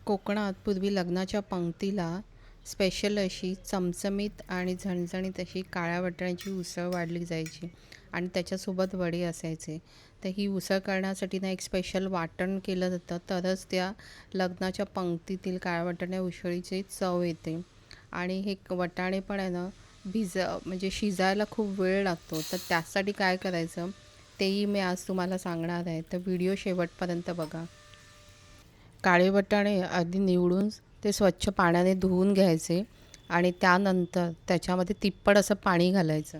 कोकणात पूर्वी लग्नाच्या पंक्तीला स्पेशल अशी चमचमीत आणि झणझणीत अशी काळ्या वाटाण्याची उसळ वाढली जायची आणि त्याच्यासोबत वडे असायचे. तर ही उसळ करण्यासाठी ना एक स्पेशल वाटण केलं जातं, तरच त्या लग्नाच्या पंक्तीतील काळ्या वाटाण्या उसळीची चव येते. आणि हे वाटाणे पण आहे ना म्हणजे शिजायला खूप वेळ लागतो. तर त्यासाठी काय करायचं तेही मी आज तुम्हाला सांगणार आहे. तर व्हिडिओ शेवटपर्यंत बघा. काळे वाटाणे आधी निवडून ते स्वच्छ पाण्याने धुवून घ्यायचे आणि त्यानंतर त्याच्यामध्ये तिप्पट असं पाणी घालायचं.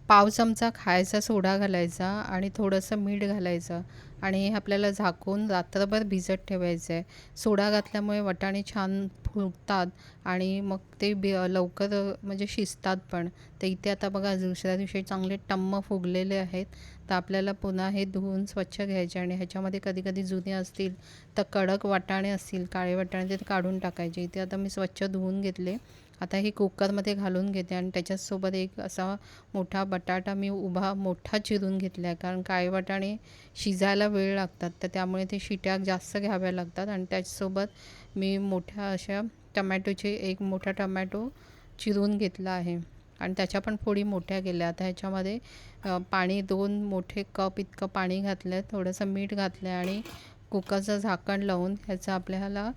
पाव चमचा खायचा सोडा घालायचा आणि थोडंसं मीठ घालायचं आणि हे आपल्याला झाकून रात्रभर भिजत ठेवायचं आहे. सोडा घातल्यामुळे वाटाणे छान फुगतात आणि मग ते लवकर म्हणजे शिजतात पण. तर इथे आता बघा दुसऱ्या दिवशी चांगले टम्म फुगलेले आहेत. तर आपल्याला पुन्हा हे धुवून स्वच्छ घ्यायचे आणि ह्याच्यामध्ये कधी कधी जुने असतील तर कडक वाटाणे असतील, काळे वाटाणे, ते काढून टाकायचे. इथे आता मी स्वच्छ धुवून घेतले. आता हे कुकरमध्ये घालून घेते आणि त्याच्यासोबत एक असा मोठा बटाटा मी मोठा चिरून घेतला आहे, कारण काळे वाटाणे शिजायला वेळ लागतात, तर त्यामुळे ते शिट्या जास्त घ्याव्या लागतात. आणि त्याच्यासोबत मी मोठ्या अशा टमॅटोचे एक मोठा टमॅटो चिरून घेतला आहे आणि त्याच्या पण फोडी मोठ्या केल्या. आता ह्याच्यामध्ये पाणी 2 मोठे कप इतकं पाणी घातलं आहे, थोडंसं मीठ घातलं आहे आणि कुकरचं झाकण लावून ह्याचा आपल्याला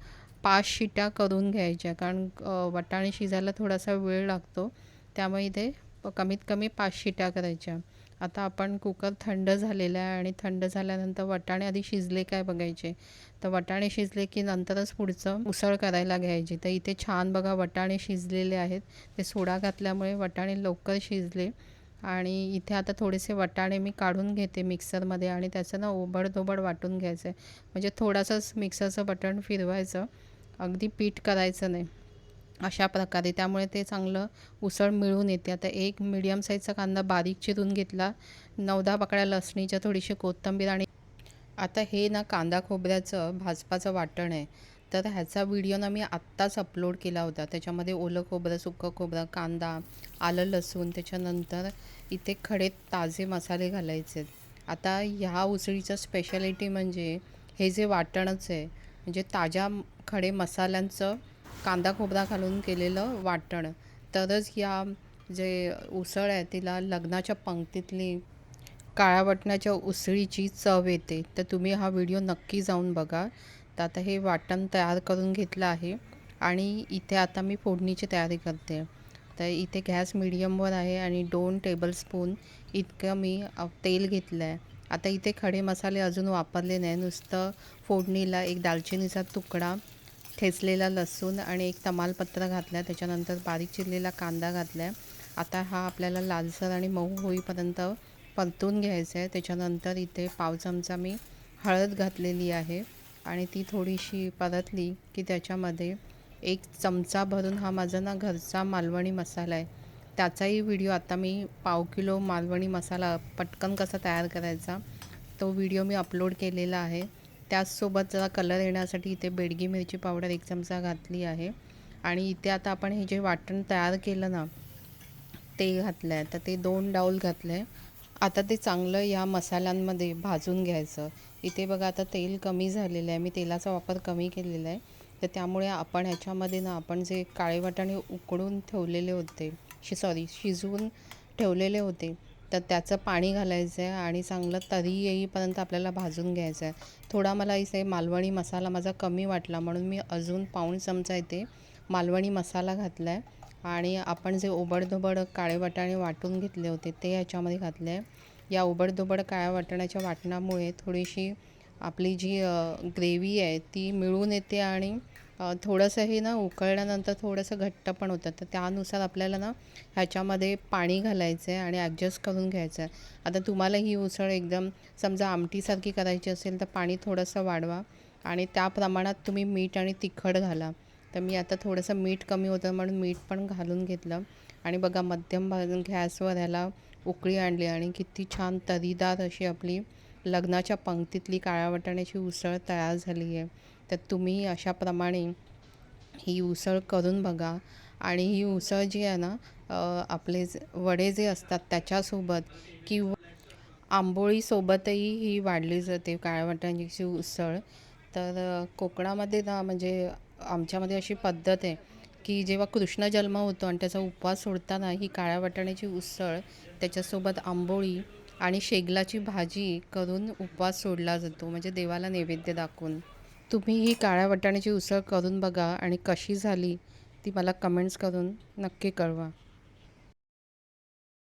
5 शिट्या करून घ्यायच्या, कारण वाटाणे शिजायला थोडासा वेळ लागतो. त्यामुळे इथे कमीत कमी 5 शिट्या करायच्या. आता आपण कुकर थंड झालेला आहे आणि थंड झाल्यानंतर वाटाणे आधी शिजले काय बघायचे. तर वाटाणे शिजले की नंतरच पुढचं उसळ करायला घ्यायची. तर इथे छान बघा वाटाणे शिजलेले आहेत. ते सोडा घातल्यामुळे वाटाणे लवकर शिजले. आणि इथे आता थोडेसे वाटाणे मी काढून घेते मिक्सरमध्ये आणि त्याचं ना ओबडधोबड वाटून घ्यायचं आहे. म्हणजे थोडंसंच मिक्सरचं बटन फिरवायचं, अगदी पीठ करायचं नाही, अशा प्रकारे. त्यामुळे ते चांगलं उसळ मिळून येते. आता एक मीडियम साईजचा कांदा बारीक चिरून घेतला, 9-10 पाकळ्या लसणीच्या, थोडीशी कोथिंबीर. आणि आता हे ना कांदा खोबऱ्याचं भाजपाचं वाटण आहे. तर ह्याचा व्हिडिओ ना मी आत्ताच अपलोड केला होता. त्याच्यामध्ये ओलं खोबरं, सुकं खोबरं, कांदा, आलं, लसूण, त्याच्यानंतर इथे खडे ताजे मसाले घालायचे आहेत. आता ह्या उसळीचं स्पेशालिटी म्हणजे हे जे वाटणच आहे, म्हणजे ताज्या खडे मसाल्यांचं कांदा खोबरा घालून केलेलं वाटण. तरच या जे उसळ आहे तिला लग्नाच्या पंक्तीतली काळ्या वाटणाच्या उसळीची चव येते. तर तुम्ही हा व्हिडिओ नक्की जाऊन बघा. तर आता हे वाटण तयार करून घेतलं आहे आणि इथे आता मी फोडणीची तयारी करते. तर इथे गॅस मीडियमवर आहे आणि 2 टेबलस्पून इतकं मी तेल घेतलं आहे. आता इथे खडे मसाले अजून वापरले नाही, नुसतं फोडणीला एक दालचिनीचा तुकडा, ठेचलेला लसूण आणि एक तमालपत्र घातलं आहे. त्याच्यानंतर बारीक चिरलेला कांदा घातला आहे. आता हा आपल्याला लालसर आणि मऊ होईपर्यंत परतून घ्यायचं आहे. त्याच्यानंतर इथे पाव चमचा मी हळद घातलेली आहे आणि ती थोडीशी परतली की त्याच्यामध्ये 1 चमचा भरून हा माझा ना घरचा मालवणी मसाला आहे. त्याचाही व्हिडिओ आता मी पाव किलो मालवणी मसाला पटकन कसा तयार करायचा तो व्हिडिओ मी अपलोड केलेला आहे. त्याचसोबत जरा कलर येण्यासाठी इथे बेडगी मिरची पावडर 1 चमचा घातली आहे. आणि इथे आता आपण हे जे वाटण तयार केलं ना ते घातलं आहे. तर ते 2 डाऊल घातलं आहे. आता ते चांगलं या मसाल्यांमध्ये भाजून घ्यायचं. इथे बघा आता तेल कमी झालेलं आहे, मी तेलाचा वापर कमी केलेला आहे. तर त्यामुळे आपण ह्याच्यामध्ये ना आपण जे काळे वाटाणे उकडून ठेवलेले होते, शिजवून ठेवलेले होते, तर त्याचं पाणी घालायचं आहे आणि चांगलं तरी येईपर्यंत आपल्याला भाजून घ्यायचं आहे. थोडा मला इथे मालवणी मसाला माझा कमी वाटला म्हणून मी अजून पाऊण चमचा इथे मालवणी मसाला घातला आहे आणि आपण जे ओबडधोबड काळे वाटाणे वाटून घेतले होते ते ह्याच्यामध्ये घातले आहे. या ओबडधोबड काळ्या वाटाण्याच्या वाटणामुळे थोडीशी आपली जी ग्रेव्ही आहे ती मिळून येते आणि थोडंसं हे ना उकळल्यानंतर थोडंसं घट्ट पण होतं. तर त्यानुसार आपल्याला ना ह्याच्यामध्ये पाणी घालायचं आहे आणि ॲडजस्ट करून घ्यायचं आहे. आता तुम्हाला ही उसळ एकदम समजा आमटीसारखी करायची असेल तर पाणी थोडंसं वाढवा आणि त्या प्रमाणात तुम्ही मीठ आणि तिखट घाला. तर मी आता थोडंसं मीठ कमी होतं म्हणून मीठ पण घालून घेतलं आणि बघा मध्यम गॅसवर ह्याला उकळी आणली आणि किती छान तरीदार अशी आपली लग्नाच्या पंक्तीतली काळ्या वाटाण्याची उसळ तयार झाली आहे. तर तुम्ही अशाप्रमाणे ही उसळ करून बघा. आणि ही उसळ जी आहे ना आपले वडे जे असतात त्याच्यासोबत किंवा आंबोळीसोबतही ही वाढली जाते काळ्या वाटाण्याची उसळ. तर कोकणामध्ये ना म्हणजे आमच्यामध्ये अशी पद्धत आहे की जेव्हा कृष्ण जन्म होतो आणि त्याचा उपवास सोडताना ही काळ्या वाटाण्याची उसळ, त्याच्यासोबत आंबोळी आणि शेगलाची भाजी करून उपवास सोडला जातो, म्हणजे देवाला नैवेद्य दाखवून. तुम्ही ही काळ्या वाटाण्याची उसळ करून बघा आणि कशी झाली ती मला कमेंट्स करून नक्की कळवा.